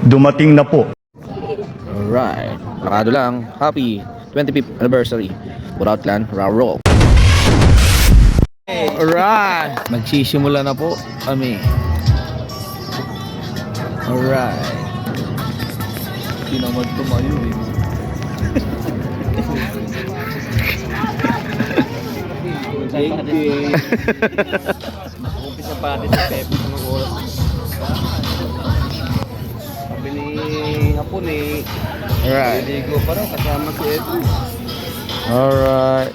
dumating na po. Alright, nakado lang. Happy 25th anniversary Buraot Clan Rock. Alright, magsisimula na po kami. Alright. Hindi naman tumayo eh. Umpisa pa natin sa Pepe sa mga oras. Sabi ni Hapon eh, Alright. ligo pa raw kasama si Edu. Alright.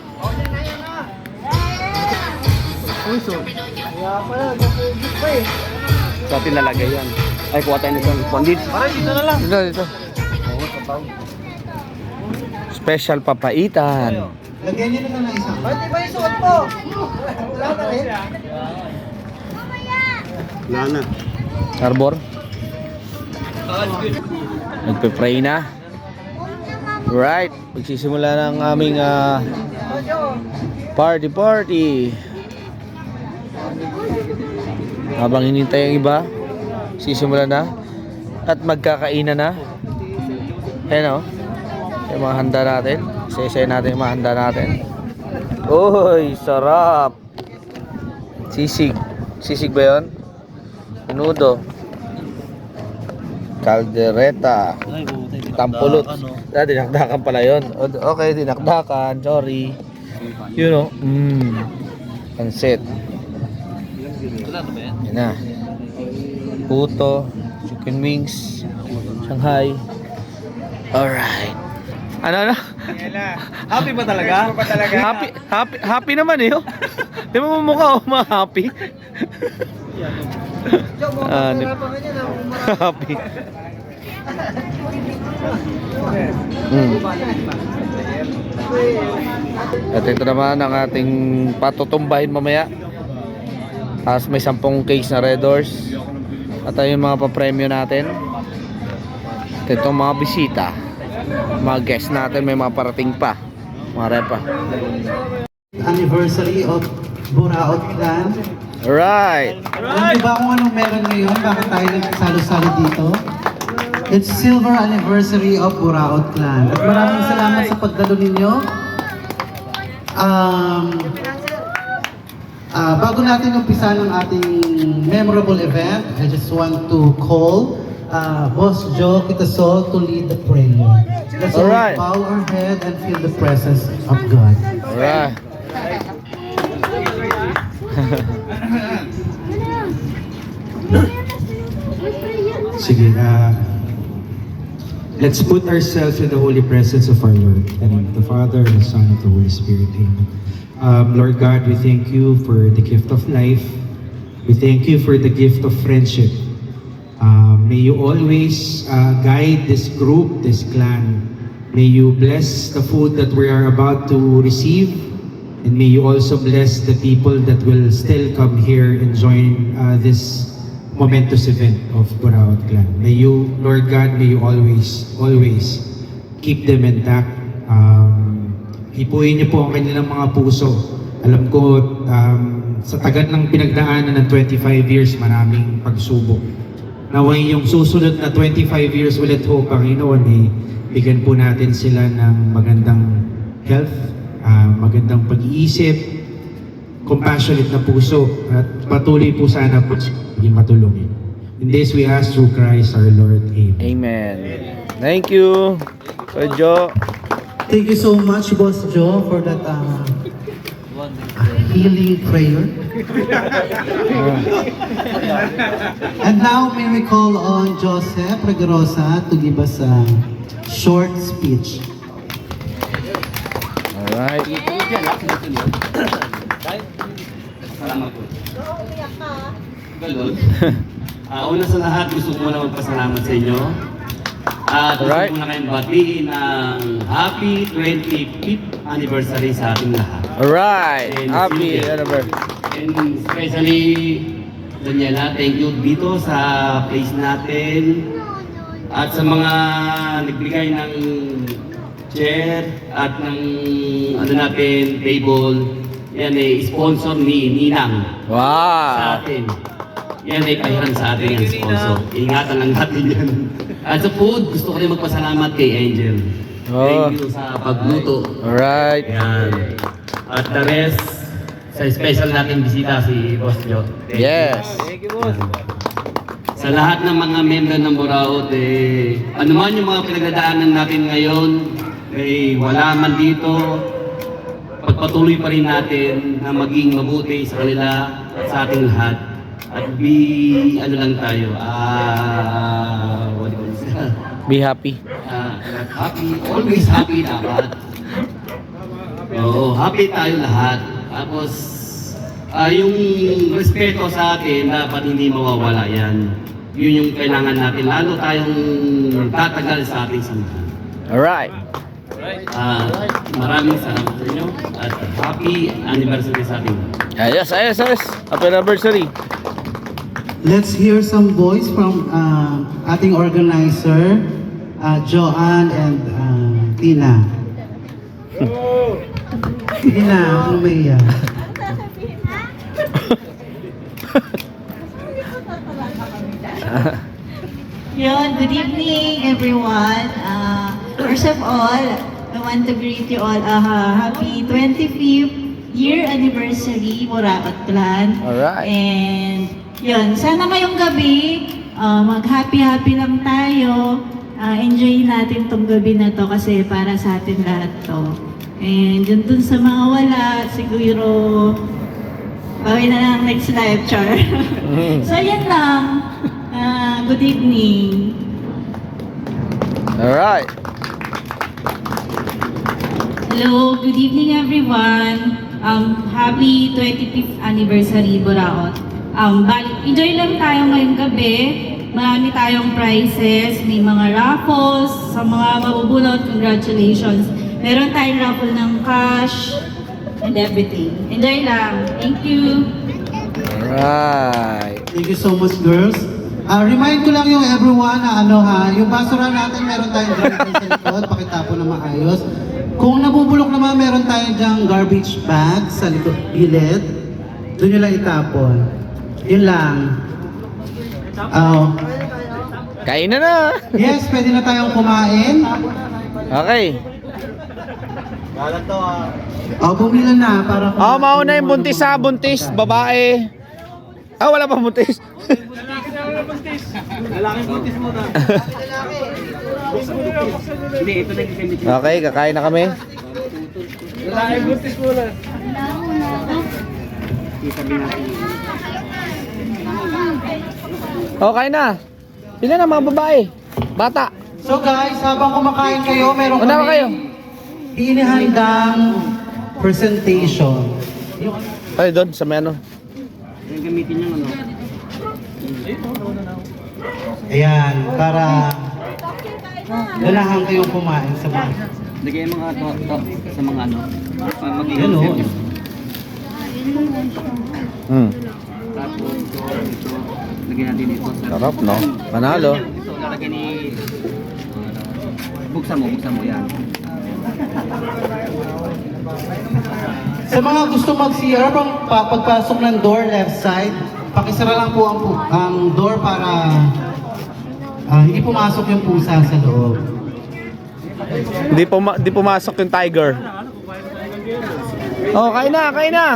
Sa atin lalagay yan. Ay, kuha tayo nito. Pandit. Parang dito na lang. Dito. Special papaitan. Lagyan niyo na lang ng isa. Pwede ba yung suot mo? Wala na rin. Wala na. Arbor. Nagpe-pray na. Right, magsisimula ng aming party. Habang hinintay ang iba, sisimula na at magkakainan na. Ayan o, yung mga handa natin. Isa-isa natin yung mga handa natin. Uy, sarap. Sisig ba yun? Menudo. Caldereta. Tampulot. Dinakdakan pala yun. Okay, dinakdakan. Sorry. You know. Pansit. Yan na. Puto. Chicken wings. Shanghai. Alright. Ano? Happy ba talaga? Happy naman eh. Oh. Di mo mukha mga happy. Happy. At ito naman ang ating patutumbahin mamaya. As may 10 cakes na Red Doors. At ayun yung mga papremyo natin. At itong mga bisita, mga guests natin, may mga parating pa, mga repa. Anniversary of Buraot Clan. Alright. Alam niyo ba kung anong meron ngayon? Bakit tayo nagsalo-salo dito? It's silver anniversary of Buraot Clan. At maraming salamat sa pagdalo ninyo. Bago natin umpisa ng ating memorable event, I just want to call Boss Joe Kitasol to lead the prayer. Let's all Alright. bow our head and feel the presence of God. Alright. Sige, let's put ourselves in the holy presence of our Lord. In the name of the Father, and the Son, and the Holy Spirit. Amen. Lord God, we thank you for the gift of life. We thank you for the gift of friendship. May you always guide this group, this clan. May you bless the food that we are about to receive. And may you also bless the people that will still come here and join this momentous event of Buraot Clan. May you, Lord God, may you always keep them intact. Hipuin niyo po ang kanilang mga puso. Alam ko, sa tagal ng pinagdaanan ng 25 years, maraming pagsubok. Naway yung susunod na 25 years ulit ho, Panginoon, bigyan po natin sila ng magandang health, magandang pag-iisip, compassionate na puso, at patuloy po sana po maging matulungin. In this we ask through Christ our Lord. Amen. Amen. Thank you, Sir Joe. Thank you so much, Boss Joe, for that healing prayer. And now may we call on Joseph Regarosa to give us a short speech. Alright. Salamat po. Galol. Una sa lahat, gusto ko muna magpasalamat sa inyo. At gusto Alright. ko muna kayong batiin ng happy 25th anniversary sa ating lahat. Alright. And Happy Silvia. anniversary. And especially, Daniela, thank you dito sa place natin. At sa mga nagbigay ng chair at ng natin, table. Yan sponsor ni Ninang sa Wow. atin. yan ay pahiran sa atin yan sponsor. Ingatan lang natin yan. At sa food, gusto ko rin magpasalamat kay Angel. Oh. Thank you sa pagluto. Alright. Yan. At the rest, sa special natin bisita si Boss Joe. Thank Yes. you. Sa lahat ng mga member ng Buraot, ano man yung mga pinagdadaanan natin ngayon, wala man dito, pagpatuloy pa rin natin na maging mabuti sa kanila at sa ating lahat. At ano lang tayo, what do you call this? Be happy. Happy, always happy dapat. Oo, happy tayo lahat. Tapos, yung respeto sa atin, dapat hindi mawawala yan. Yun yung kailangan natin, lalo tayong tatagal sa ating samahan. Alright. Maraming salamat sa inyo at happy anniversary sa ating. Ayos. Happy anniversary. Let's hear some voice from ating organizer, Joanne and Tina. Sige na, ano ba yan? Good evening everyone. First of all, I want to greet you all happy 25th year anniversary Buraot Clan. Alright. And yun, sana ngayong gabi mag-happy lang tayo. Enjoy natin tong gabi na to kasi para sa atin lahat to. And yun dun sa mga wala, siguro gawin na lang next live, char. So yan lang. Good evening. Alright. Hello, good evening everyone. Happy 25th anniversary Buraot. Enjoy lang tayo ngayong gabi. Marami tayong prizes, may mga raffles, sa mga mabubulot, congratulations. Meron tayong raffle ng cash and everything. Enjoy lang. Thank you. Alright. Thank you so much, girls. Remind ko lang yung everyone na yung basura natin meron tayong garbage sa likod, pakitapo na maayos. Kung nabubulok naman, meron tayong dyang garbage bag sa likod, gilid. Doon nyo lang itapon. Yun lang. Kain na. Yes, pwede na tayong kumain. Okay. Bumila na para kumain. Mauna yung buntis, babae. Wala pa buntis. Okay, kakain na kami. Okay na. Pila na mga babae? Bata. So guys, habang kumakain kayo, meron Una ba kayo? inihandang presentation. Ay, doon sa may ano. Ayan, para ganahan kayong kumain sa mga. Lagay mga to sa mga magiging Yan o. Tapos ito, lagyan natin ito. Sarap, no? Panalo. Ito, lalagyan ni... Buksan mo yan. Sa mga gusto mag-CR, pagpasok ng door left side, pakisara lang po ang door para hindi pumasok yung pusa sa loob. Di pumasok yung tiger. Kain na.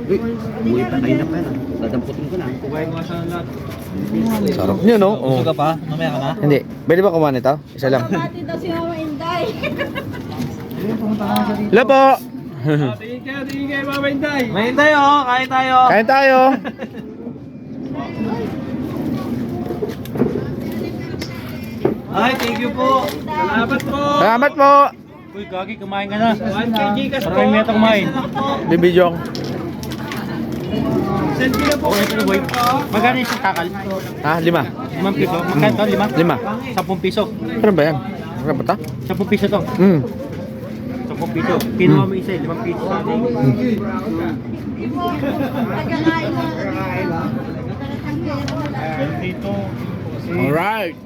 Uy, patay na pa yan. Dadamputin ko na. Sarap nyo, no? Oh. ka pa? Mamaya ka na? Hindi. Pwede ba kumain ito? Isa lang. Pati daw si Mama Inday. Hello po! Tingin kayo, Mama Inday. Mahin tayo, kain tayo. Kain tayo! Ay, thank you po. Salamat po. Salamat po! Uy, Gagi, kumain ka na. 1K Gcash po. Parang may kumain. Bibidyo. Send ko na po. Magkano yung kakal? 5. 5 piso. Magkano to? 5. 10 piso. Ano ba yan? Ano ba ito? 10 piso to. 10 piso. Kinuha mo isa, 5 piso sa atin. Alright!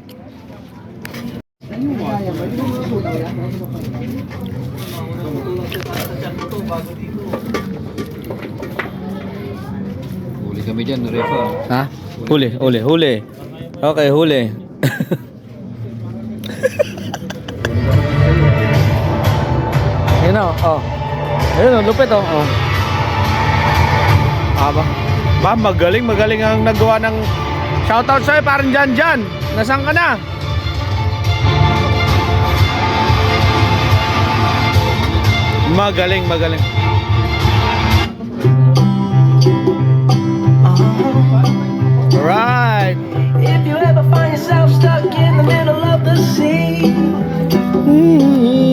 kami dyan, Refa. Ha? Huli. Okay, huli. Ayun o, oh. Ayun o, lupit o. Oh. Magaling ang nagawa ng shoutout sa'yo, parang Jan. Nasaan ka na? Magaling. Alright. If you ever find yourself stuck in the middle of the sea,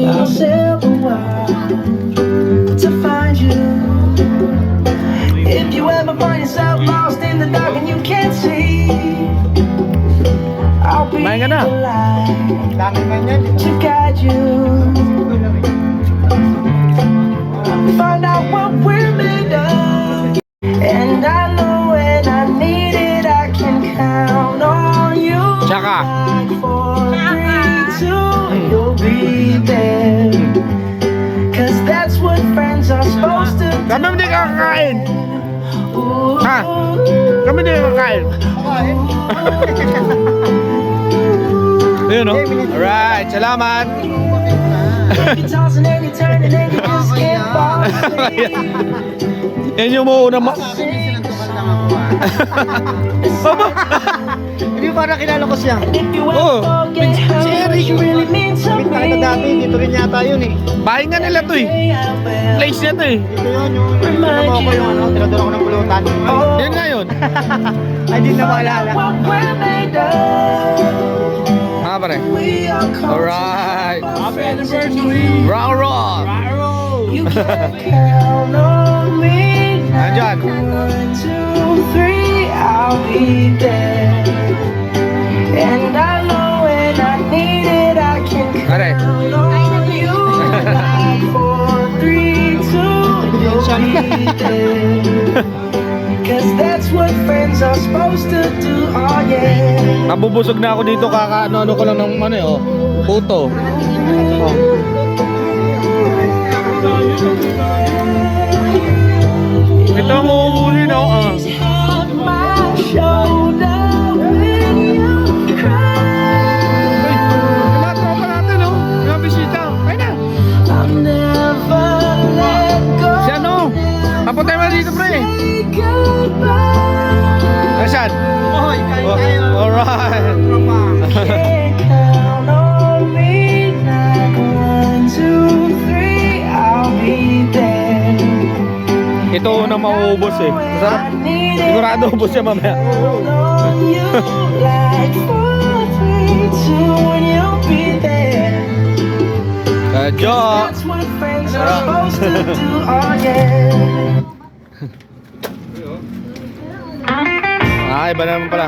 I'll sail the world to find you. If you ever find yourself lost in the dark and you can't see, I'll be Kumain ka the na. light to guide you. Find out what we're made of, and I know when I need it, I can count on you. Tsaka. Like 4, 3, 2, you'll be there. 'Cause that's what friends are supposed to do. Kami hindi kakain. Ha? Kami hindi kakain. Ayun o. Alright, salamat. You're tossing and you're turning and you just can't fall asleep. Yan yung muna Hindi parang kilala ko siya. If you Oh, ever forget how much you really mean to Kapit tayo me, dati, dito rin yata yun eh. bahay nga nila to eh. I will Place niya to eh. Dito yun, yung tinamo ko yung ano, tinadura ko ng pulutan. Yan nga yun. Ay, di na maalala. what we're made of. Ha pare. We are called Alright. Happy anniversary. Rock. You can count on me. Nandyan. 1, 2, 3, I'll be there. And I know when I need it, I can Pare. count on you. Like 4, 3, 2, you'll be there. 'Cause that's what friends are supposed to do. Oh yeah. Nabubusog na ako dito, kaka-ano ko lang ng ano eh, oh. Puto. Oh. Ito ang uubusin oh. Hold my shoulder when you cry. Mga tropa natin oh. Mga bisita. Ay na. I'll never let go. Si ano? Papuntay mo dito pre. Say goodbye. Nasaan? Hoy, kain Oh, tayo. alright. Can't count on me. Like 1, 2, 3, I'll be there. Ito unang mauubos eh. Masarap. Sigurado ubos siya mamaya. Count on you. Like 4, 3, 2, and you'll be there. Kadyo. That's what friends are supposed to do. Oh yeah. Ah, iba naman pala.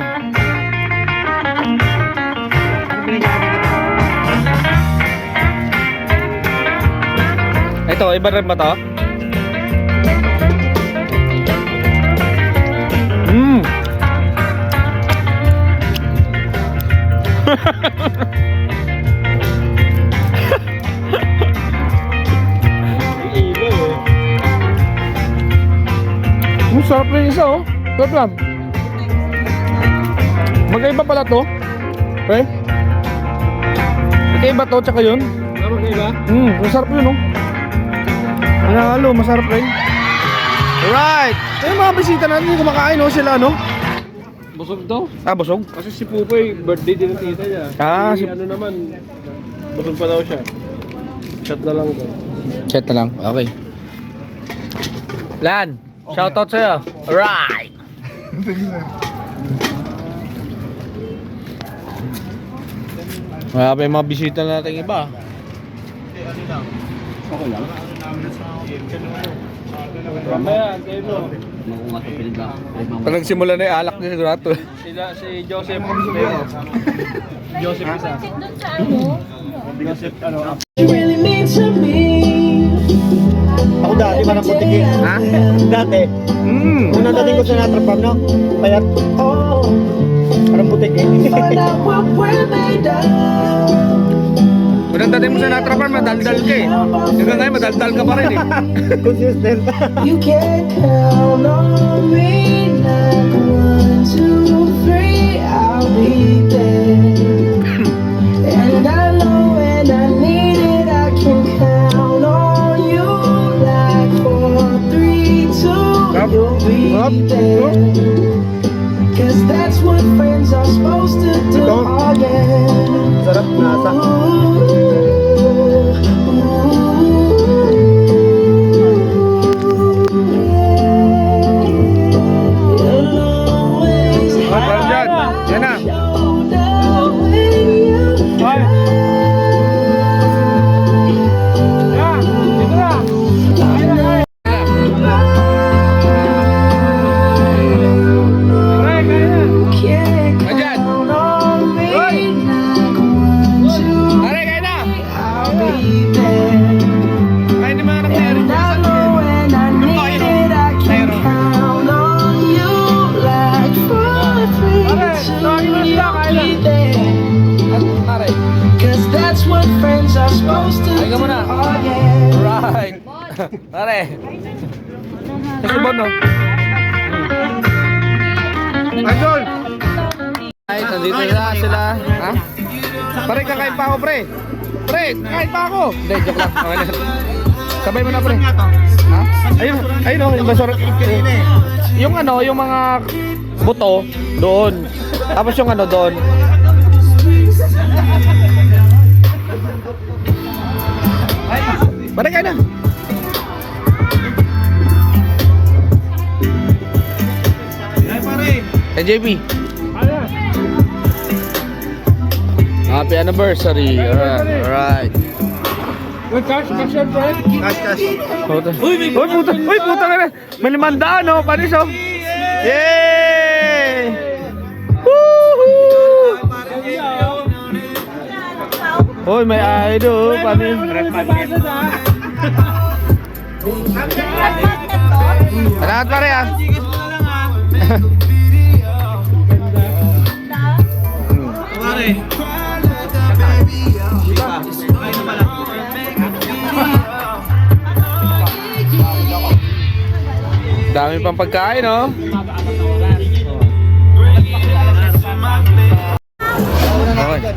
Ito, iba rin ba to? Sarap na yung isa oh. Sarap lang. Magkaiba pala to. Okay? Magkaiba to tsaka yun. Magkaiba? Masarap yun oh. Manalo, masarap rin. Alright! Yung mga bisita natin yung kumakain oh, sila ano? Busog daw. Ah, busog? Kasi si Pupoy, birthday din ng tita niya. Ah, si si- ano naman, busog pa daw siya. Chat na lang daw. Chat na lang, okay. Lan, shoutout sa'yo. Alright! Wala pa yung mga bisita natin iba. Mamaya, kayo mo. Pag nagsimula na yung alak niya sigurado. Si Joseph Leo. Joseph isa. Joseph, ano, You really mean to me. ako dati parang putik eh. Ha? Dati. Unang dating ko sa Natrapam, no? Payat, Oh, parang putik eh. find out what we're made of. Unang dating mo sa natrapan, madaldal ka eh. Hanggang ngayon, madaldal ka pa rin eh. Consistent. You can count on me like 1, 2, 3, I'll be there. And I know when I need it, I can count on you. Like 4, 3, 2, you'll be there. 'Cause that's what friends are supposed to do. Oh yeah. Sarap nasa. Parang dyan. Yan na. Ayan. Pare, kaya na. Ay, di mga anak na rin. Pare. Cause that's what friends are supposed to Ay, ka do. muna. Oh yeah. Right. Pare. Kasi bon, no? Idol! Ay, nandito na sila. Ha? Pare, kakain pa ako, pre. Pre, kakain pa ako. Hindi, joke lang. Okay na. Sabay mo na, pre. Ha? Ayun, ayun, oh, yung basura. Yung ano, yung mga buto, doon. Tapos yung ano, doon. Pare, kain na. Hey, JB. Happy anniversary. Alright. Cash yan, pre. Cash. Puta. Uy, puta. Uy, puta ka na. May 500, no? Panis, oh. Yay! Woohoo! Uy, may idol. Panis. Salamat, pare, ah. Dami pang pagkain, no? Okay.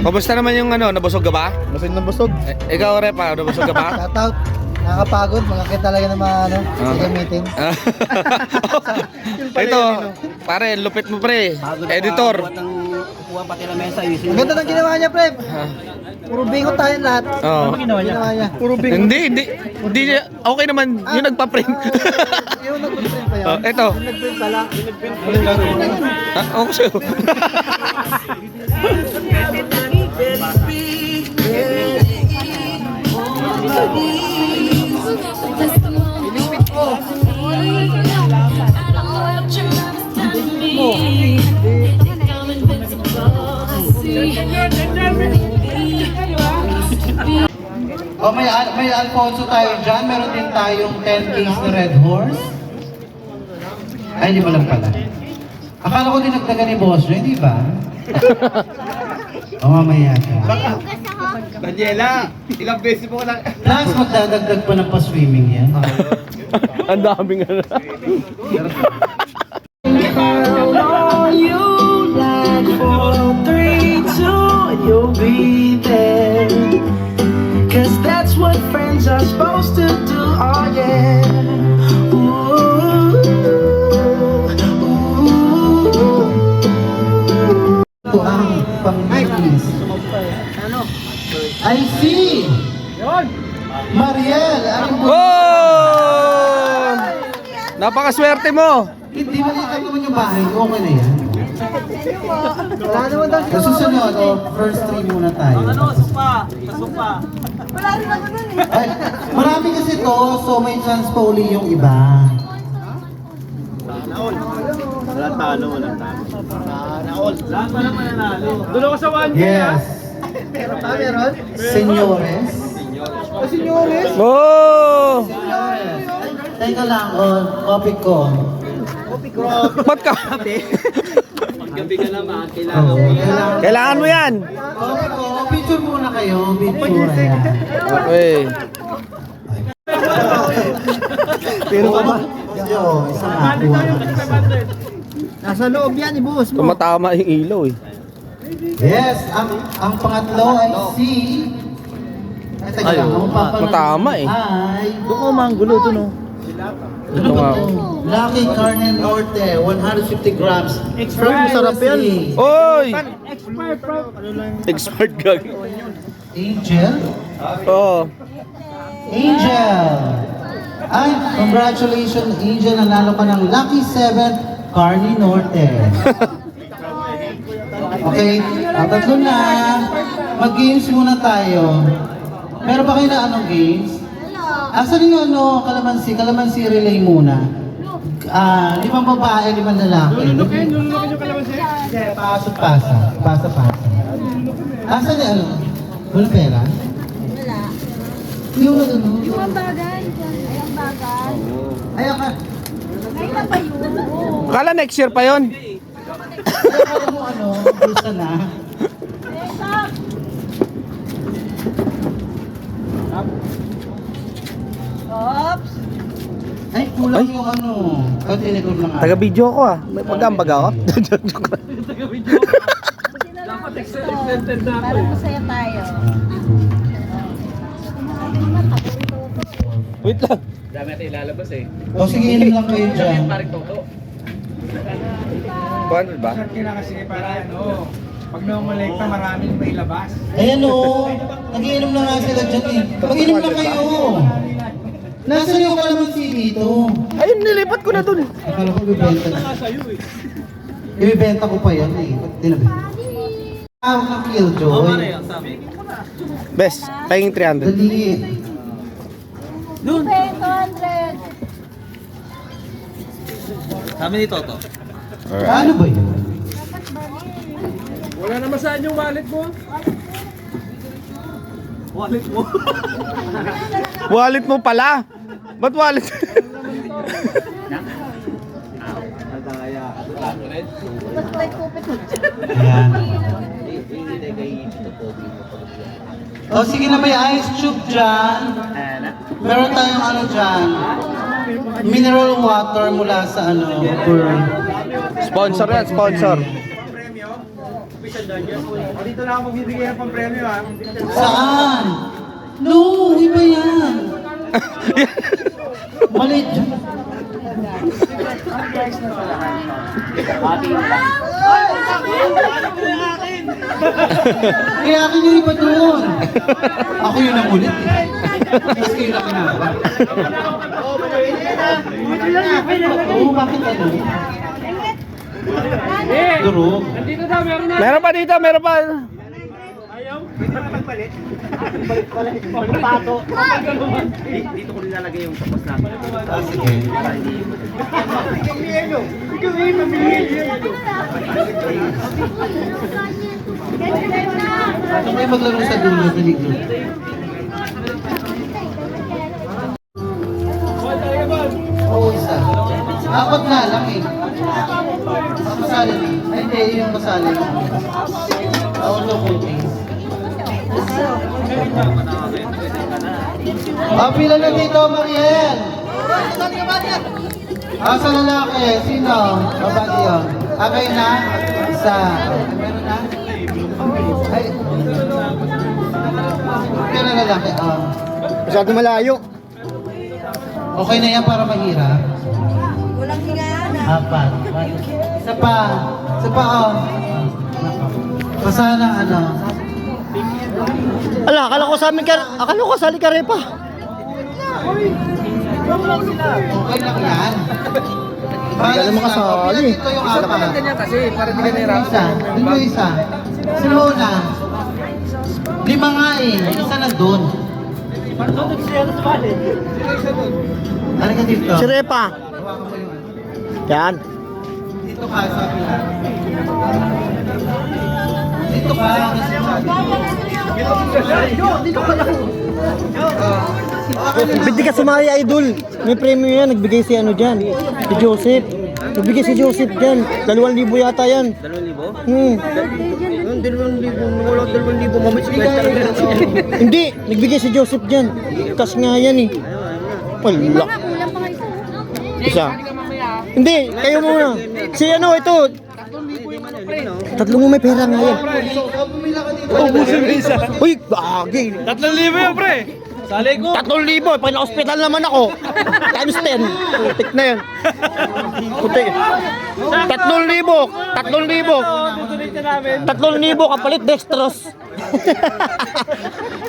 Kamusta naman yung ano, nabusog ka ba? Busog na busog. Ikaw, Repa, nabusog ka ba? Shoutout. Nakakapagod, makakita talaga ng mga ano, sa meeting. Ito, pare, lupit mo, pre. Editor. Ang ganda ng ginawa niya, pre. Puro bingo tayo lahat. Oo. Ginawa niya. Puro big. Hindi. Okay naman. Yung nagpa-print. Yung nag-print pa yan. Ito. Yung nag-print pala. Okay sa'yo. Oh, may Alfonso tayo dyan. Meron din tayong 10 kings na Red Horse. Ay, hindi mo lang pala. Akala ko dinagdagan ni Boss Joy, di ba? O, mamaya ka. Daniela, ilang beses mo lang. Plus, magdadagdag pa ng pa-swimming yan. Ang daming ano. Count on you like 4, 3, 2, you'll be there. 'Cause that's what friends are supposed to do. Oh yeah. Ooh, ooh. Ito ang pang-release. I see! Mariel! Anong Oh! Napakaswerte mo. Hindi mo nakita naman yung bahay ko, okay na yan. Wala naman daw. Sa susunod, first three muna tayo. Wala rin ako nun eh. Ay, marami kasi to, so may chance pa uli yung iba. Walang talo. Lahat pa naman nanalo. Doon ako sa 1. Yes. Meron? Senyores. Senyores. Oh! Teka lang, copy ko. Ba't ka? Gabi ka naman, Kailangan mo yan. Copy ko. Picture muna kayo. Picture. Ayan. Okay. Pero ka ba? oh. Isang makuha ng isa. Nasa loob yan, ibuhos mo. Tumatama yung ilaw eh. Yes, ang pangatlo ay si... Ay, teka lang, ang papalo- matama eh. Ay, Doon ko manggulo to, no? Ito nga. Lucky Carne Norte, 150 grams. From masarap yan. USA. Oy! Expired, bro. Ano lang? Expired gag. Angel? Oo. Angel! Ay, congratulations Angel, nanalo ka ng Lucky 7 Carne Norte. Okay, tatlo na. Mag-games muna tayo. Meron ba kayo na anong games? Asan yung ano, kalamansi? Kalamansi relay muna. 5 babae, 5 lalaki. Lulukin yung kalamansi. Pasa. Asan yung ano? Wala pera? Wala. Yung ano? Yung bagay. Yung bagay. Ayaw ka. Ngayon na pa yun. Kala next year pa yon. Ayaw mo ano? Bulsa na. Oops. Ay, kulang yung ano. Tinigor lang ako. Taga-video ako ah. May pag-ambag ako. Dapat extended na ako. Para masaya tayo. Wait lang. O sige, inom lang kayo dyan. 200 ba? Kasi para ano, pag namalekta maraming may labas. Ayan o. Nagiinom na nga sila dyan eh. Mag-inom na kayo. Nasaan yung kalamansi dito? Ayun, nilipat ko na dun. Akala ko ibibenta na. Ibibenta ko pa yan eh. Ba't di na ba? Huwag na Killjoy. Best, pahing 300. Dali. 200. Sabi ni Toto. Ano ba yun? Wala naman saan yung wallet mo. Wallet mo pala. Ba't wallet? Ba't may kupit mo? Ayan. O sige na, may ice tube dyan. Meron tayong ano dyan. Mineral water mula sa ano. Sponsor yan, sponsor. Dito na ako magbibigay ng pang-premyo ha. Saan? No, iba yan. Malit. Kaya akin yung iba doon. Ako yun ang ulit. Mas kayo na kinaba. Oo, bakit ano? Durog. Dito daw, meron na. Meron pa dito, meron pa. Ayaw. Dito na pagpalit. Dito ko nilalagay yung tapos namin. Ah, sige. Ikaw eh, mamili. Ano kayo maglaro sa dulo sa likod? Oo, isa. Apat na lang eh. Ang kasali na. Ay, hindi, yung kasali na. Auto coating. Pila na dito, Mariel! Sa lalaki, sino? Babae yun. Kayo na? Isa. Meron na? Ay. Kayo na lalaki, Masyado malayo. Okay na yan para mahirap. Walang hingaan na. Apat. Isa pa. Isa pa, Pasana, ano? Ala, akala ko sa amin akala ko kasali ka rin pa. Okay lang yan. Hindi ka naman kasali. Ito yung apat. Kasi para di ka Isa. Dito isa. Sino na? 5 nga eh. Isa na doon. Ano ka dito? Si Repa. Hawakan mo yung ano. Yan. Dito ka, sabi lang. Dito ka. Dito ka lang. Hindi ka sumali, idol. May premyo yan. Nagbigay si ano dyan. Si Joseph. Nagbigay si Joseph dyan. 2,000 yata yan. 2,000? 2,000. Wala 2,000. Mamit si Hindi. Nagbigay si Joseph dyan. Kas nga yan eh. Palak. Kulang pa kayo. Isa. Hindi, kayo muna. Si ano, ito. 3 mo may pera nga yan. Ubusin mo isa. Uy, bagay. 3,000 yan, pre. Sali ko. 3,000. Pag na-hospital naman ako. Times 10. Putik na yan. Putik. 3,000. 3,000. 3,000 kapalit dextrose.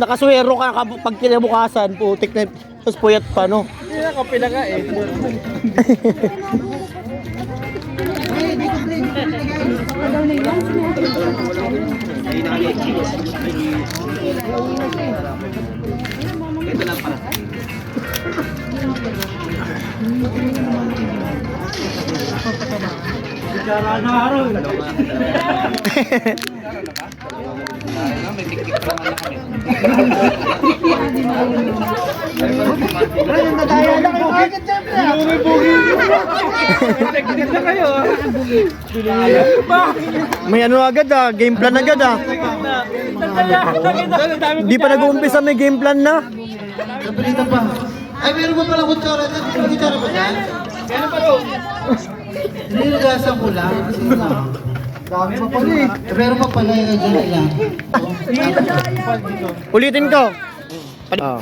Nakaswero ka pag kinabukasan. Putik na. Tapos puyat pa, no? Hindi na kape na ka eh. Ito lang para. May ano agad game plan agad Hindi pa nag-uumpisa may game plan na. Napilitan pa. Ay, meron pa pala kutsara dyan. May kutsara ba dyan? Meron pa rin. Niligasan ko lang. Dami pa pala eh. Meron pa pala yung dyan lang. Ulitin ko. Oh.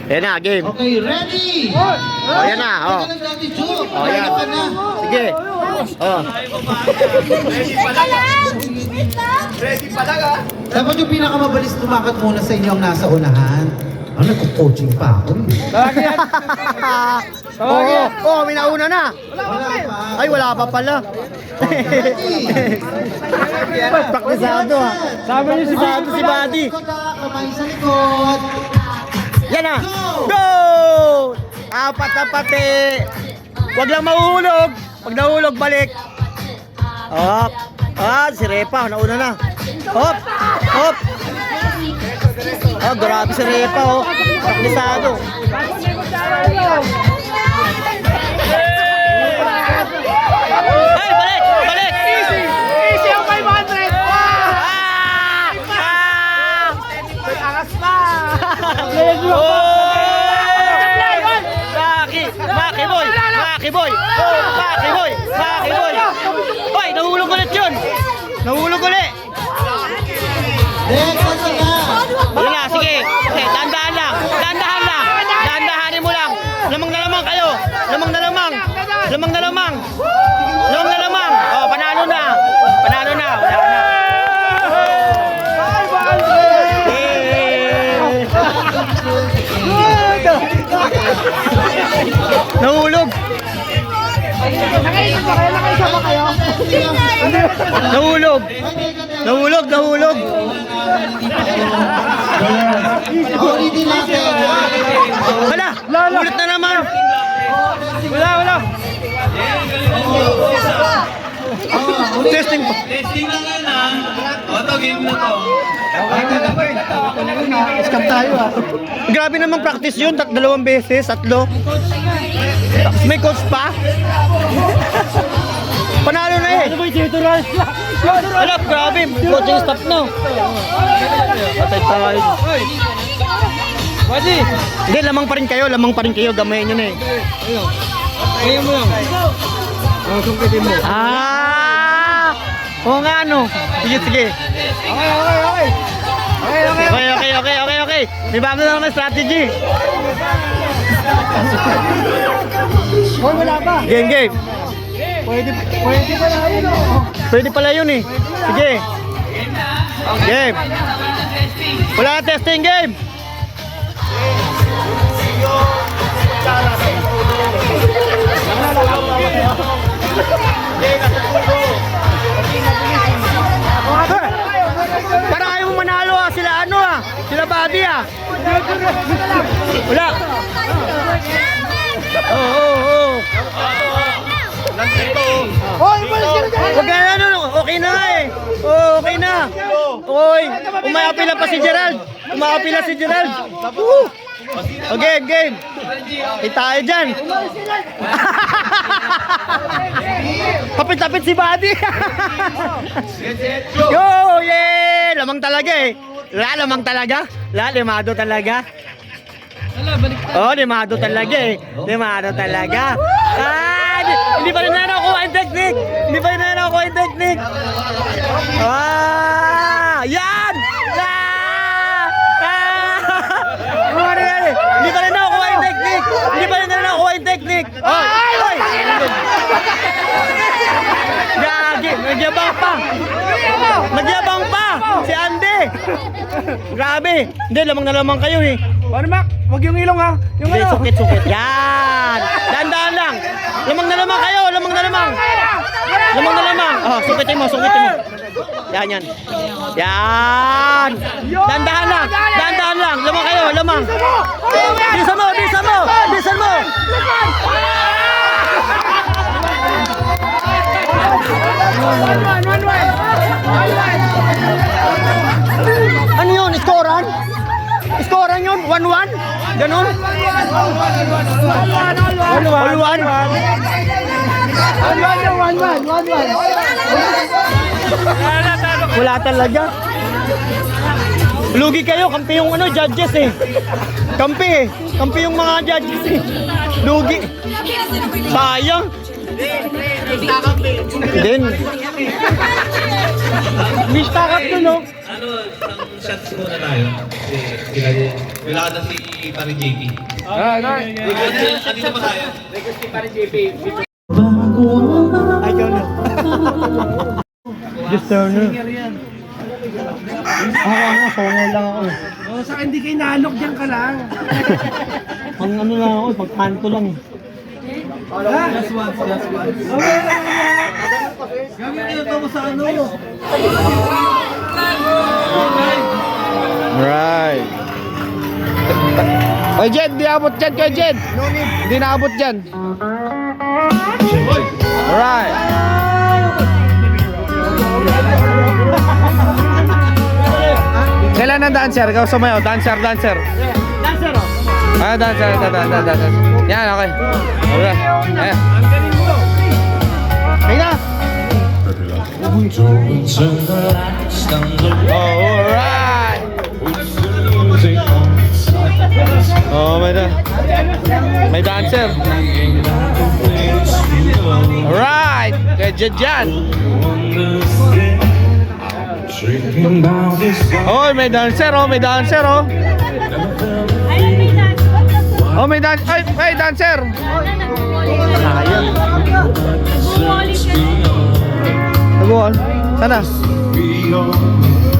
Ayan na, game. Okay, ready! Oh, yan na. Oh. Teka lang natin, Joe. Oh, yan. Ready ka na. Sige. Oh. Dapat yung pinakamabilis tumakat muna sa inyo ang nasa unahan. Ano, nagko-coaching pa ako. Oh, may nauna na. Wala pa. Ay, wala pa pala. Praktisado Sama niyo si Praktisado si Buddy. Likod na, kamay sa likod. Yan na. Go! Apat na pati. Huwag lang mahuhulog. Pag nahulog, balik. Hop. Si Repa. Nauna na. Hop. Oh, grabe si Repa. Oh. Praktisado. Ay, balik! Easy ang 500! Angas pa! Maki boy! Hoy, nahulog ulit yun! Nahulog ulit! Next, ano na? Wala na, sige! Dahan-dahan lang! Dahan-dahanin mo lang! Lamang na lamang kayo! Lamang na lamang! Oh, panalo na! Wala na! Nahulog! Nahulog! Ulitin natin. Hala! Ulit na naman! Wala! Testing pa! Testing lang yan ha. Ito, game na to. Scam tayo Grabe naman practice yun, 2 beses, 3. May coach pa? Panalo na eh. Ano ba yung tutorial? Alap, grabe, coaching staff na. Patay tayo. Wadi! Hindi, lamang pa rin kayo, gamayin nyo na eh. Ayaw mo lang. Sungkitin mo. Oo nga ano. Sige. Okay. May bago na naman strategy. Hoy, wala pa. Game. Pwede pala yun. Pwede pala yun eh. Sige. Game. Wala na testing game. Parang ayaw mo manalo sila sila Buddy Wala. Oo. Wag na okay na eh. Okay na. Oy, umaapila pa si Gerald. Okay, game. Tayo dyan. Kapit-tapit si Buddy. Yo, yeah! Lamang talaga eh. Lamang talaga. Limado talaga. Oh, limado talaga eh. Hindi pa rin na nakuha yung technique. Hindi pa rin na nakuha yung technique. Yan! Hindi pa rin nakuha yung technique. Hindi pa rin na nakuha yung technique. Oy! Gagi, nagyabang pa. Nagyabang pa si Andy. Grabe. Hindi, lamang na lamang kayo eh. Paano, Mac? Huwag yung ilong ha. Yung Hindi, ano? sukit. Yan! Dahan-dahan lang. Lamang na lamang kayo. Lamang na lamang. Lamang na lamang. Sukitin mo. Yan. Yan! Dahan-dahan lang. Dahan-dahan lang. Lamang kayo. Lamang. Bilisan mo. Ano yun? Scorean? Scorean yun? 1-1? Ganun? All-one? Wala talaga. Lugi kayo, kampi yung judges eh. Kampi yung mga judges eh. Lugi. Sayang. Din. Mistakap to, no? Ano, isang shots muna tayo. Wala ka na si Pare JP. Kanina pa tayo. I don't know. Just Turner. Ako, songay lang ako. Sa akin, di kayo naalok dyan ka lang. Pang ano lang ako, pag kanto lang. Last one. Gawin nyo ito mo sa ano. Right. Oy, Jed, di abot dyan kay Jed. Hindi naabot dyan. Alright. Kailan ang dancer? Ikaw sumayaw. Dancer. Dancer, oh. Dancer. Yan, okay. Okay. Ayan. Ayun na. Alright. Oh, may dancer. Alright. Kaya dyan. Oh, may dancer, oh. Oh, may dancer. Ay, may dancer. Sayang. Taguan. Sana.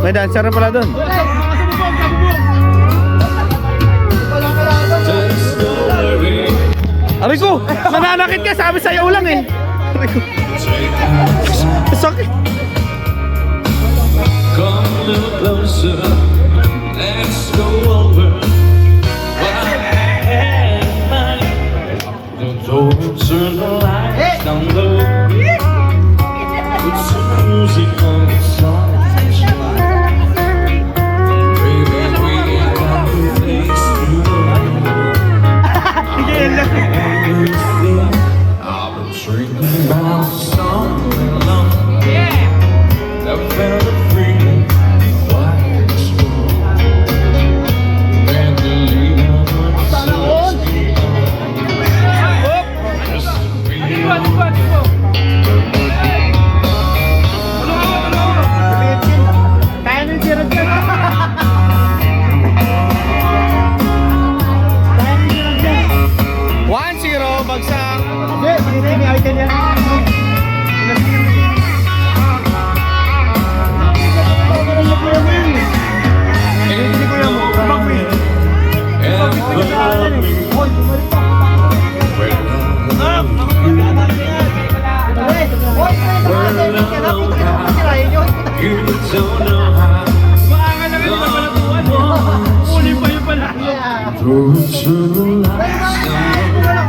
May dancer na pala doon. Aray ko, nananakit ka. Sabi sa'yo lang eh. Aray ko. Sakit. Come a little closer, let's go over what I had in mind. Don't turn the lights down low. Put some music on the sunshine. Baby, we got the place to go. I've been dreaming about something long. That felt a freedom.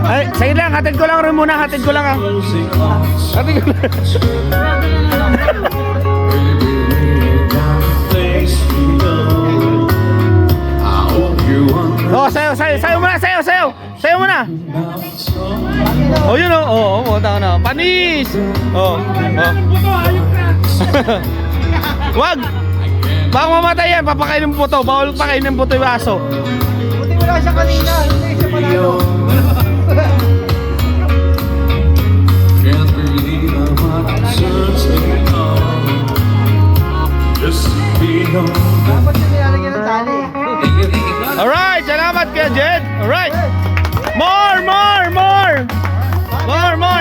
Ay, sige lang, hatid ko lang rin muna, hatid ko lang ah. Hatid ko lang. Oh, sayo muna. Oh, yun oh. Oh, tama na. Panis. Oh. Wag. Baka mamatay yan, papakainin mo puto. Bawal pakainin mo puto yung aso. Buti wala siya kanina, hindi siya panalo. Dapat yung nilalagyan ng tali. Alright, salamat Kuya Jed. Alright. More.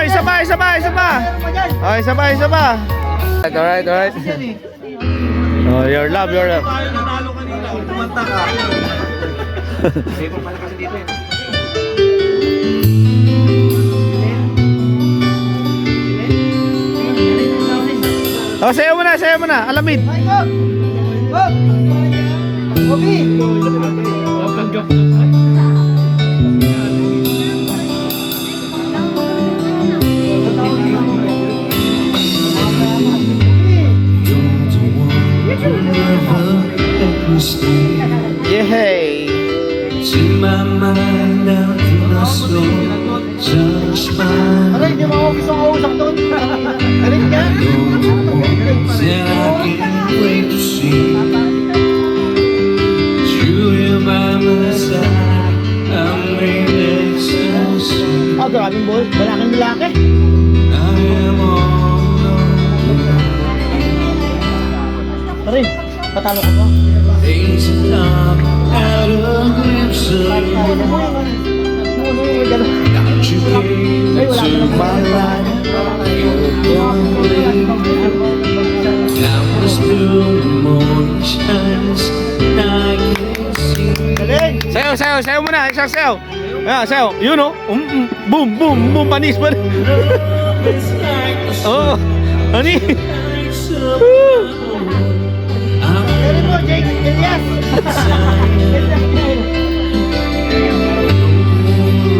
Isa pa. Oh, isa pa. Alright. Oh, your love. Tayo nanalo kanina, kumanta ka. Oh, sayo mo na. Alamid. Yehey. In my mind, now you must know just fine. Aray, hindi mo ako gusto kausap doon. Galing ka? That I can't wait to see you here by my side. I'm really so sweet. Maraming boy. Malaking lalaki. I am all alone. Aray, patalo ka ba? Days are dark, out of glimpse of you. Don't you came into my life. You're the one way. Now the still moon shines, and I can see. Sayo muna. Isang sayo. Sayo. Yun oh. Boom. Panis. It's like the Oh. Ani. sunlights of my home. Galing mo, Jake. Elias.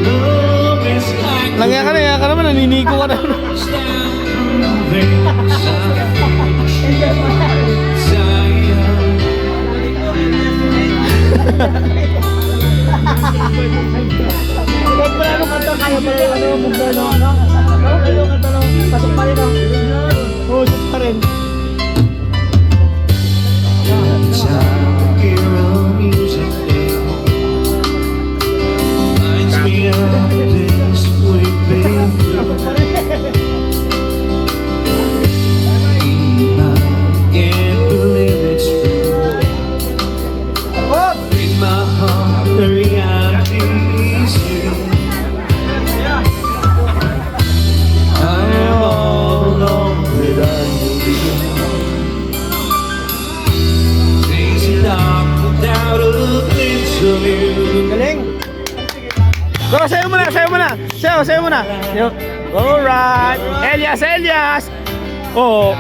Love is like Langya ka naman. Naniniko ka na. Kahit wala nung kanta, kaya pala yung ano, mugano, ano? Ano kanta lang, pasok pa rin, no? Oo, pasok pa rin. Galing! Go, sayo muna. Sayo muna. Alright. Elias. Oh.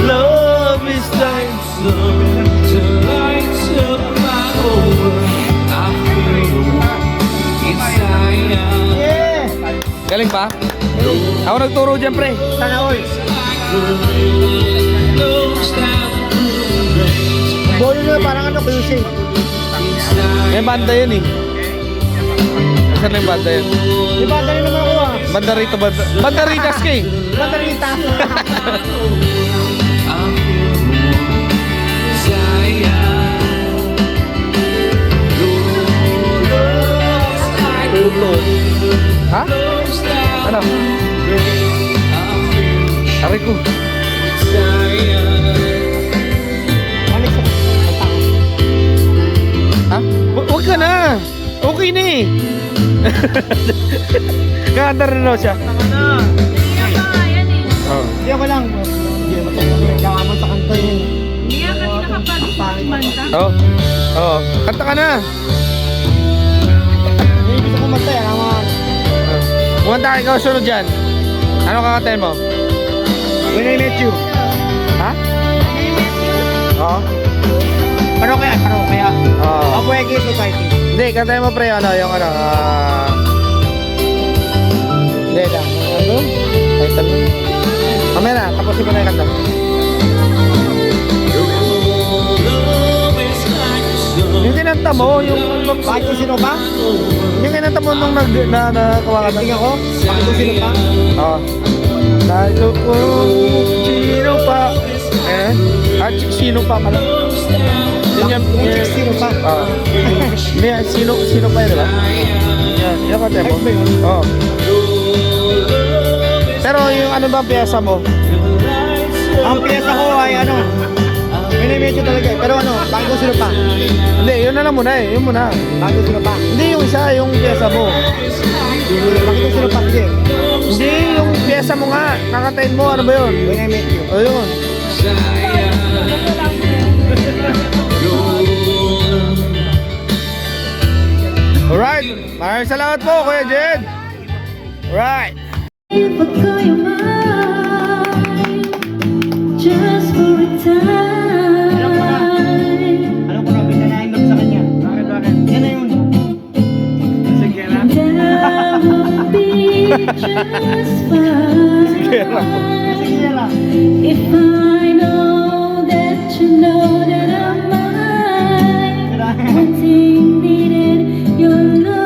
Love is like sun to lights up my whole world. I feel inside. Yeah! Galing pa? Ako nagturo dyan, pre. Sana all! Bolo na parang ano, cruising. May banda yun eh. Saan na yung banda yun? Di ba, dali naman ako ah. Banda rito. Banda Ritas ka eh. Batarita. Ha? Ano? Aray ko. Alex, Ha? Huwag ka na. Okay na eh. Kanda rin daw siya. Oh. Hindi ako lang. Hindi naman ito. Nagkakamon sa kanto yun. Oh. Oh. Kanta ka na. Hindi gusto ko manta yan. Kumanta ka, ikaw sunod dyan. Ano kakantayin mo? When I met you. Ha? Oo. Ano kaya? Oo. Abuegi Society. Hindi, kantayin mo pre, ano, yung ano, hindi lang. Ano? Title mo. Mamaya na, tapusin mo na yung kanta. Yung kinanta mo, yung... Bakit ko sino pa? Yung kinanta mo nung nakawa ka na. Tingnan ko. Bakit ko sino pa? Oo. Tayo ko, sino pa? Sino pa pala? Yun yan. Sino pa? Oo. Sino pa yun, diba? Yan. Yung kate mo? Oo. Pero yung ano ba piyesa mo? Ang piyesa ko ay ano, minimedyo talaga eh. Pero ano, bago sila pa. Hindi, yun na lang muna eh. Yun muna. Bago sila pa. Hindi yung isa, yung piyesa mo. Bago sila pa, sige. Hindi, yung piyesa mo nga. Kakatayin mo, ano ba yun? Minimedyo. O yun. Alright. Maraming salamat po, Kuya Jed. Alright. If I call you mine, just for a time. Alam ko na, pinanahinag sa kanya. Bakit? Yan na yun. Sige na. And I will be just fine. If I know that you know that I'm mine, wanting, needing your love.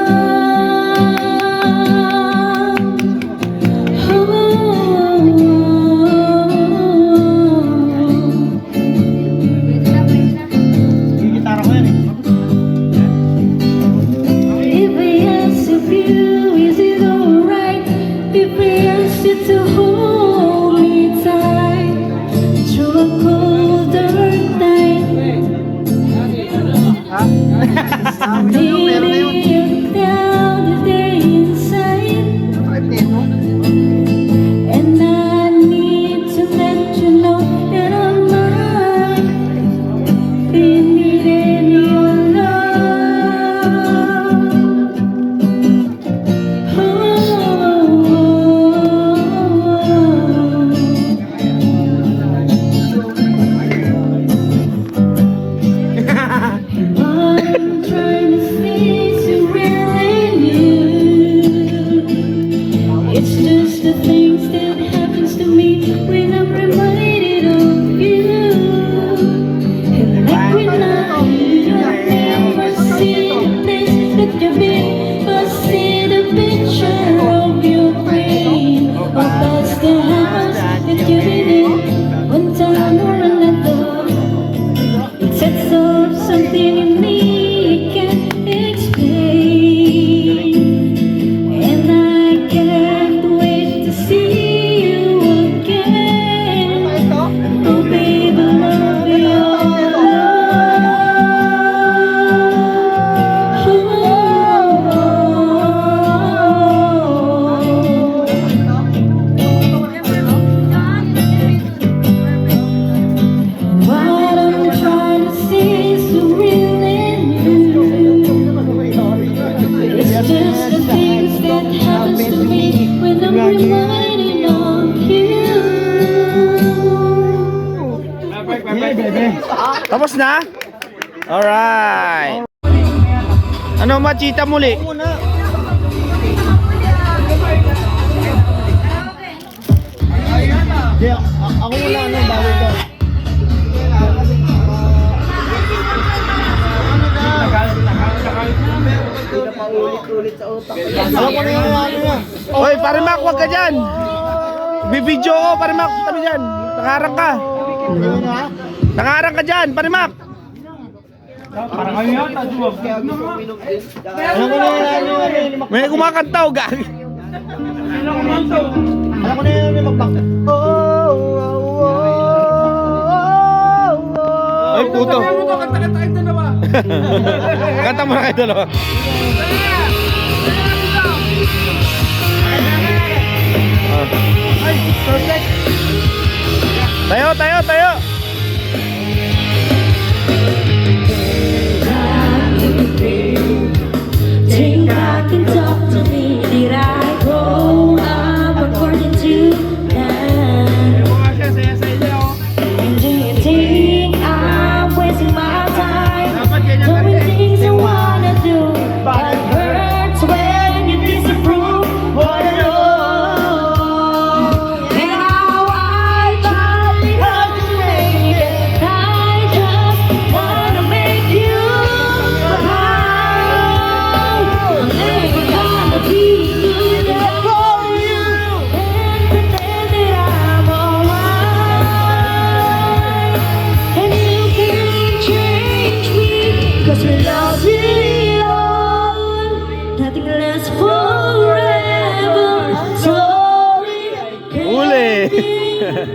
Yung gitara ko yan eh. If I ask of you, is it alright? If I ask you to hold me tight through a cold dark night, maybe down the day inside, and I need to let you know that I'm mine, been needing your love. What I'm trying to say is real in you. It's just the things that happens to me when I'm reminded of you. And like when I hear your name, I see the place that you've been. I see the picture of your brain. Oh, that's the house that you live in. One time or another, it sets off something in me I can't explain. And I can't wait to see you again. Oh, baby, love your What I'm trying to say is real in you. It's just the things that happens to me when I'm reminded of you. Tapos na? Alright. Ano machita muli? Ako muna ano, bago ito. Alam ko na yung ano yan. Hoy, Parimak, wag ka dyan. Bibidyo ko, Parimak, tabi dyan. Nangarang ka. Nangarang ka dyan, Parimak. Parang kayo yan, taduwag. Alam ko na yung ano. May kumakantaw, gagi. Alam ko na yung magbak. Ay, puto. Kanta mo na kayo dalawa. Tayo, tayo, tayo. Think back and talk to me. Did I grow up according to plan? And do you think I'm wasting my time doing things I wanna do? But it hurts when you disapprove what I know. And how I thought it hurt to Now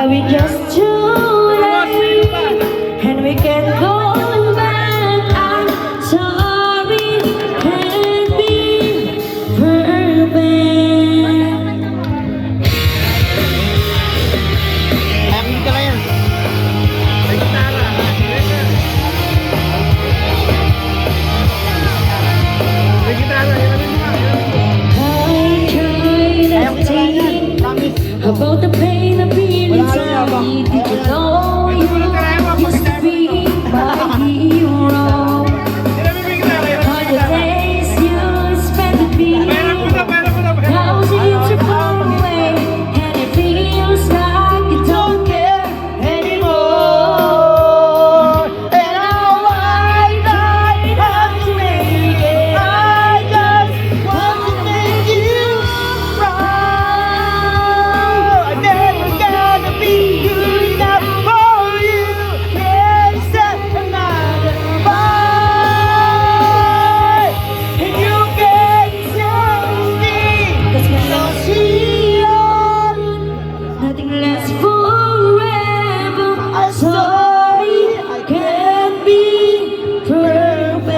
we just too late, and we can't go back. I'm sorry, can't be perfect. Happy ka na yan. I tried to think about the pain of being inside. Did you know you used to be my hero? All the days you spent with me, now seems to far away, and it feels like you don't care anymore. And now I have to make it. I just want to make you proud. I'm never gonna be good enough for you. Can't set another fight, and you can't tell me, 'cause when you're here, nothing lasts forever. I'm sorry, I can't be perfect.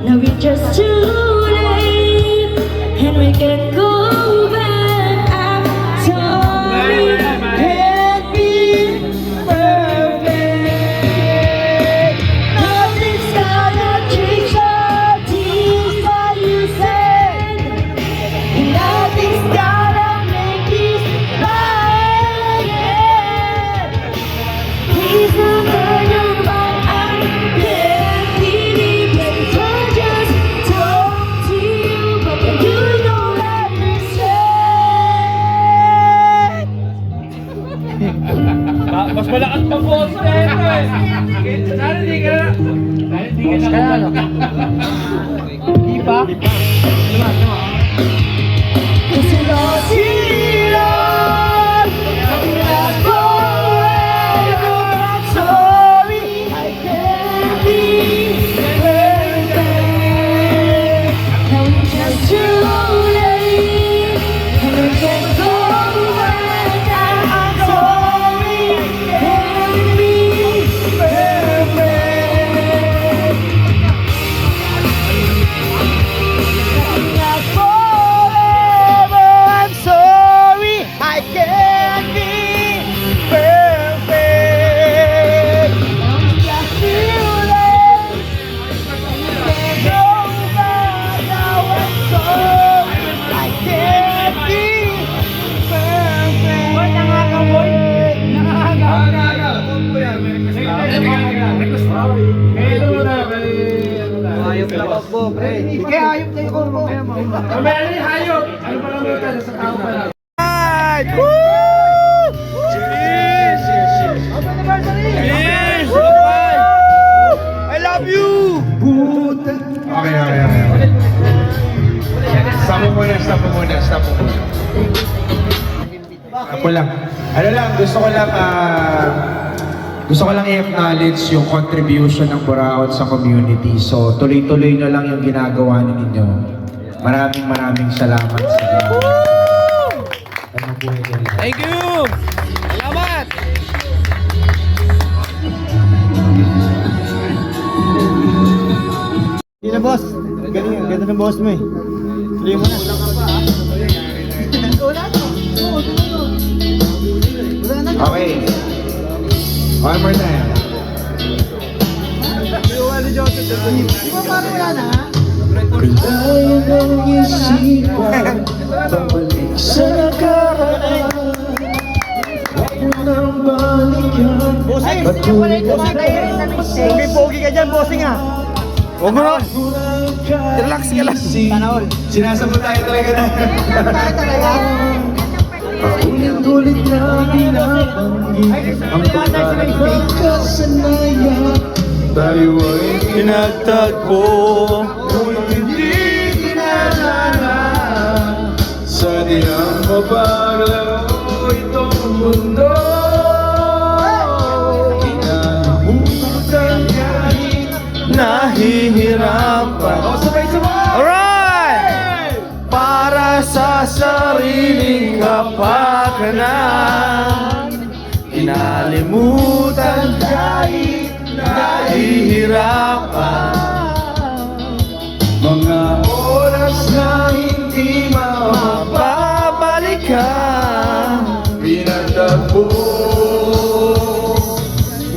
Now we're just too late, and we can't go back. I'm sorry, I can't be perfect. Nothing's gonna change the things that you said, and nothing's gonna make this right. Please don't turn around. I can't believe it. I just talk to you, but you don't understand. Mas malakas pa po ako sa ito eh. Sana hindi ka na. Sana hindi ka na. Di ba? Cause you lost it all, nothing lasts forever. I'm sorry, I can't be perfect. Now we're just too late, and we can't go back. I'm sorry, I can't be perfect. Nothing lasts forever. I'm sorry, I can't be perfect. Just too late, can't go back. Now I'm sorry, I can't be perfect. Hayop na po, pre. Kaya hayop na yung combo. Mamaya na yung hayop. Ano pa lang ito? Sa tao pa lang. Cheers! Happy anniversary! Cheers! I love you! Okay. Stop mo muna. Ako lang. Ano lang, gusto ko lang i-acknowledge yung contribution ng Buraot sa community. So, tuloy-tuloy nyo lang yung ginagawa ninyo. Maraming salamat sa inyo. Thank you! Salamat! Hindi na, boss. Galing, ganda ng boss mo eh. Tuloy mo na. Okay. One more time. Kung tayo ng isipan, pabalik sa nakaraan. Huwag mo nang balikan. Patuloy ka Pogi-pogi ka dyan, bossing ah. Huwag mo na. Relax ka lang. Sinasabot tayo talaga na. Paulit-ulit na binabanggit ang pagkakasanayan. Tayo ay Pinagtagpo. ngunit hindi kinalala. Sa diyang mapaglaro itong mundo. Inahutan kahit Nahihirapan. sabay-sabay! Alright! Para sa sariling kapakanan, inalimutan kahit nahihirapan. Mga oras na hindi mapabalikan, pinagtagpo,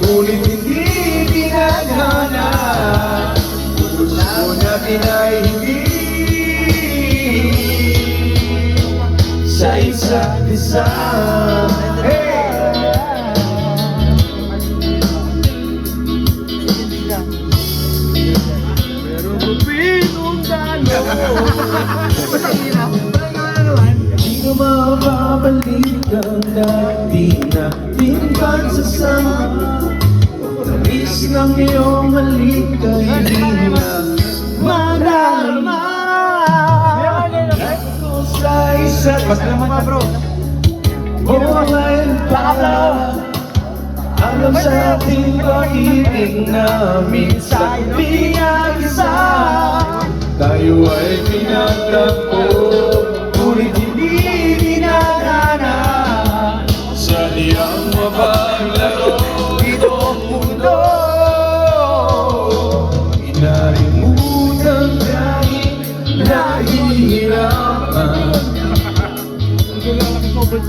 ngunit hindi pinagana. Puso natin ay hindi sa isa't isa. Hey! Di ko mababalik ang dati nating pagsasama. Tamis ng iyong halik ay di na madarama. Ako sa isa't bumayan pa. Alam sa ating pag-ibig namin sa pinag-isa. Tayo ay pinagtagpo, ngunit hindi dinadana. Sa diyang mapaglaro itong mundo, inalimutan kahit nahihirapan.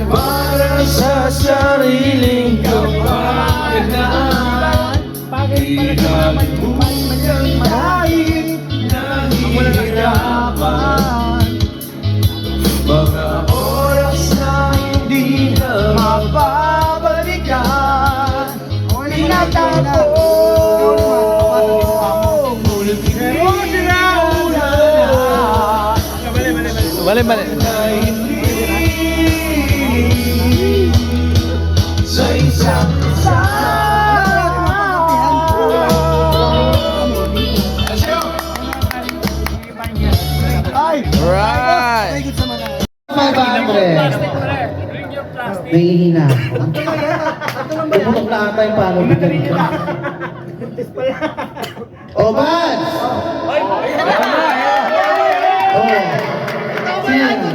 Para sa sariling kapakanan, inalimutan kahit nahihirapan. Mga oras na hindi na mapabalikan, pinagtagpo, ngunit hindi na balik. Sa isang isa. Right. 500. Nahihina ako. Bumutok na ata yung paano bigyan ko. Oh, Mads! Oh. Sino?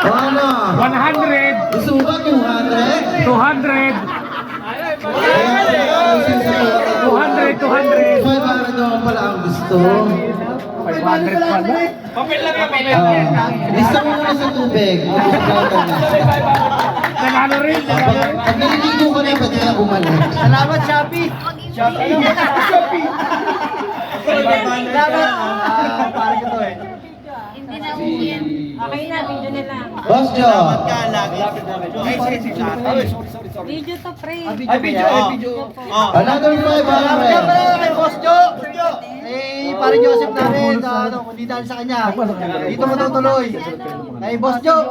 Ano? 100! Gusto mo ba 200? 200! 200! 500 naman pala ang gusto. 500 pala? Papel lang yan, papel lang. Lista mo muna sa tubig. Nanalo rin! Pag naliligo ko na, pwede na bumalik. Salamat, Shopee! Shopee! Salamat! Parang ito eh. Hindi na uwiin. Okay na, video na lang. Boss Joe. Salamat ka, lagi. Video to, pre. Ay, video. Another 500. Salamat ka pala kay Boss Joe. Eh, parang Joseph namin, hindi dahil sa kanya. Dito mo tutuloy. Kay Boss Joe.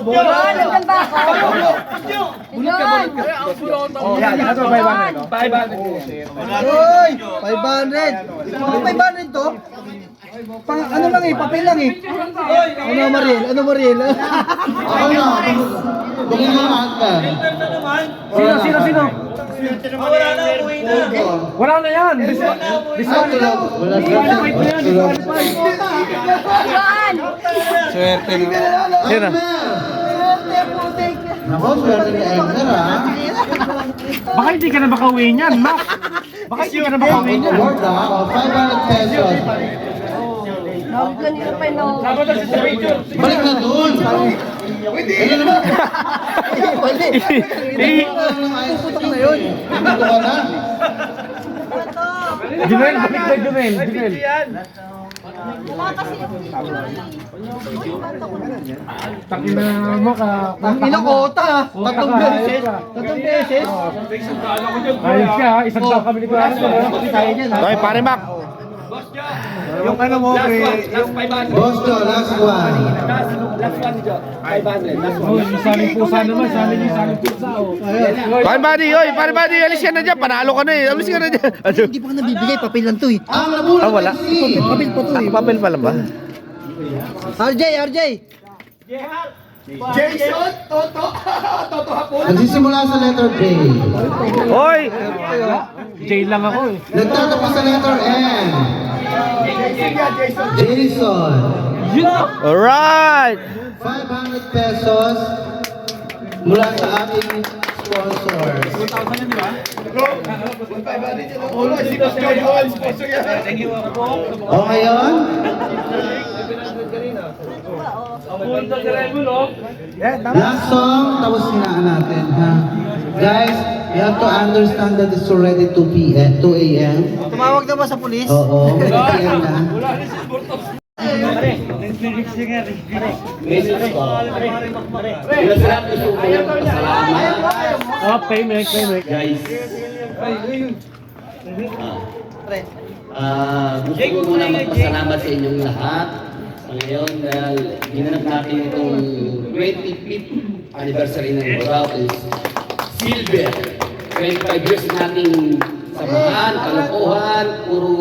Bola, nagkanta ako. Bulot ka. Yan, ito 500. 500. Uy, 500. Mga 500 to? Ano lang eh, papel lang eh. Ano Mariel? Ako na. Bukin mo ang ka. Sino? Wala na, uwi na. Wala na yan! Disqualified! Wala Disqualified na yan! Disqualified! Swerte na. Sino? Nako, swerte ni Edgar ha. Baka hindi ka na makauwi niyan, Mac! Baka hindi ka na makauwi niyan! Award ha, 500 pesos. Sabi na si Rachel! Balik na doon. Ano naman? Puputok na yun. Puputok ka na. Junel, balik na Junel! Junel! Takin na mo ka! Ang inakota ha. Tatlong beses. Ayos ka ha! Isang taon kami nito. Kaya niyan ha. Okay, pare Mac. Yung ano mo, pre. Boss Joe, last one. Oh, yung saling pusa naman, saling pusa oh. Pare buddy, alis ka na dyan. Panalo ka na eh. Alis ka na dyan. Hindi pa ka nabibigay, papel lang to eh. Ang nabulat Wala. si Papel pa to eh. Papel pala ba? RJ! Nagsisimula sa letter J. Hoy! J lang ako eh. Nagtatapos sa letter N. Jason. Alright! 500 pesos mula sa ating sponsors. O ngayon, last song, tapos sinaan natin, ha? Guys, you have to understand that it's already 2 a.m. Tumawag na ba sa pulis? Oo, may PM na. Message ko. Una sa lahat, gusto ko lang pasalamat. Oh, payment. Guys. Gusto ko muna magpasalamat sa inyong lahat. Sa ngayon, dahil ginanap natin itong 25th anniversary ng Burao is silver. 25 years nating samahan, kalokohan, puro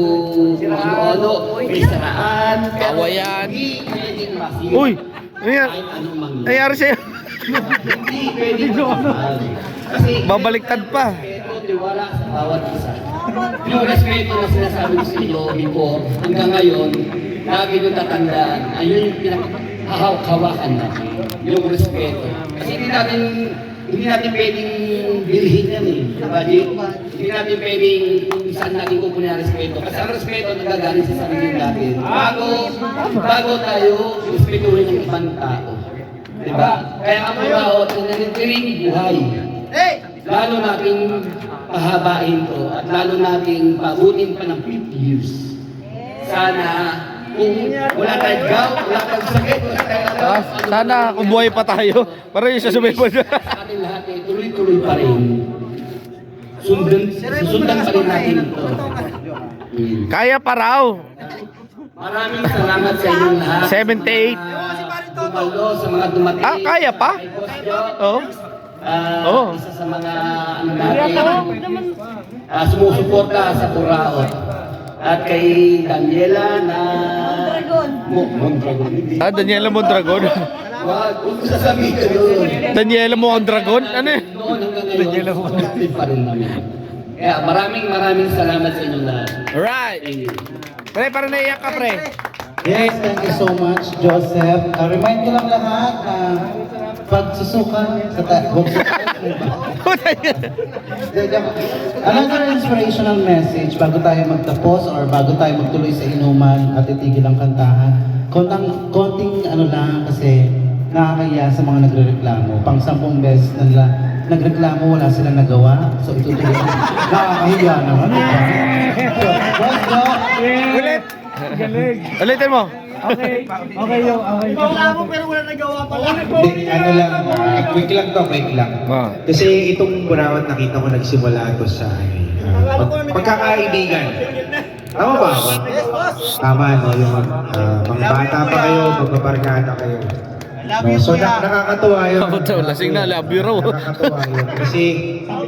ano-ano, may saraan, Kawayan. hindi pwedeng masira. Uy! Ano yan? Kahit anong mangyari. Nangyari sa'yo? Hindi pwedeng masira. Kasi Babaliktad pa. respeto, tiwala sa bawat isa. Yung respeto na sinasabi ko sa inyo before, hanggang ngayon, lagi nyo tatandaan, ayun yung pinakahawakan natin, yung respeto. Kasi hindi natin pwedeng bilhin yan eh, sa budget. Hindi natin pwedeng saan natin kukunin ang respeto. Kasi ang respeto nagagaling sa sarili natin. Bago tayo respetuhin ng ibang tao. Diba? Kaya ang Burao, nanitiling buhay. Lalo nating pahabain to at lalo nating pagutin pa ng 50 years. Sana kung wala tayong gout, wala tayong sakit, wala tayong Sana kung buhay pa tayo. Para yung sasubay pa na. sa ating lahat eh, tuloy-tuloy pa rin. Susundan pa rin natin ito. Kaya pa raw. Maraming salamat sa inyong lahat. 78. Dumalo sa mga dumating. Ah, kaya pa? Oo. Oo. Isa sa mga ano natin, sumusuporta sa Burao. At kay Daniela na Mondragon. Ah, Daniela Mondragon. Wag, huwag ko sasabihin ko yun. Daniela Mondragon? Ano yun? Noon hanggang ngayon, active pa rin namin. Kaya maraming salamat sa inyong lahat. Alright. Thank you. Pre, parang naiyak ka, pre. Yes, thank you so much, Joseph. Remind ko lang lahat na pagsusukan sa Another inspirational message bago tayo magtapos or bago tayo magtuloy sa inuman at itigil ang kantahan. Konting ano lang kasi nakakaya sa mga nagrereklamo. Pang 10 beses na nila nagreklamo, wala silang nagawa. So itutuloy. Nakakahiya naman. So, let's go. Ulit. Ulitin mo. Okay yung pero wala nagawa pala. Ano lang, quick lang. Ah. Kasi itong Burawat nakita ko nagsimula ito sa pagkakaibigan. Tama ba ako? Yes, boss. Tama, no? Yung mga bata pa kayo, magbabarkada kayo. No? So nakakatuwa yun. Lasing na, love you raw. Nakakatuwa yun. Kasi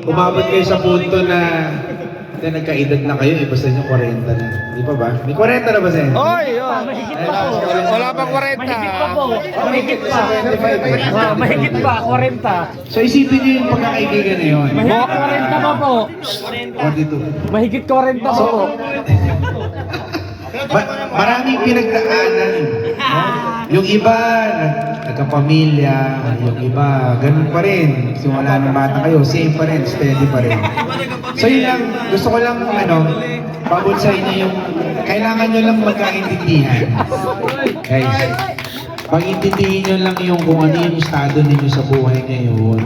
umabot kayo sa punto na nagkaedad na kayo, basta nyo 40 na. Di pa ba? May 40 na ba sa'yo? Oy! Wala pang 40. mahigit pa, 40. So isipin nyo yung pagkakaibigan na yun. Mahigit 40 pa po. 42. Mahigit 40 pa po. Maraming pinagdaanan. No? Yung iba, nagkapamilya. Yung iba, ganun pa rin. Simula ng bata kayo, same pa rin, steady pa rin. So yun lang, gusto ko lang, pabot sa inyo yung, kailangan nyo lang magkaintindihan. Guys, pag-intindihin nyo lang yung kung ano yung estado ninyo sa buhay ngayon.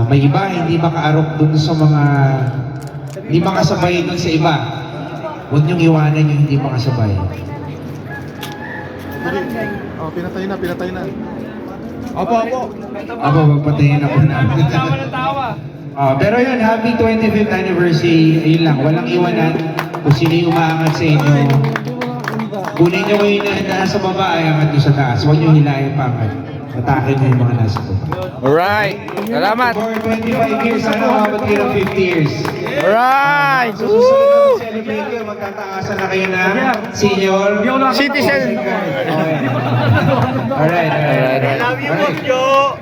May iba, hindi makaarok dun sa mga, hindi makasabay dun sa iba. Huwag niyong iwanan yung hindi makasabay. Oh, pinatay na. Opo, magpatayin ako na. Pero yun, happy 25th anniversary. Ayun lang, walang iwanan. Kung sino yung umaangat sa inyo, kunin nyo kayo na nasa baba, ay angat nyo sa taas. Huwag nyo hilahin pa angat. Atakin nyo yung mga nasa baba. Alright. Salamat. For 25 years, sana umabot kayo ng 50 years. Alright. So, susunod na celebrate kayo, magtataasan na kayo na senior Citizen. Okay. Alright. Love you, Boss Joe.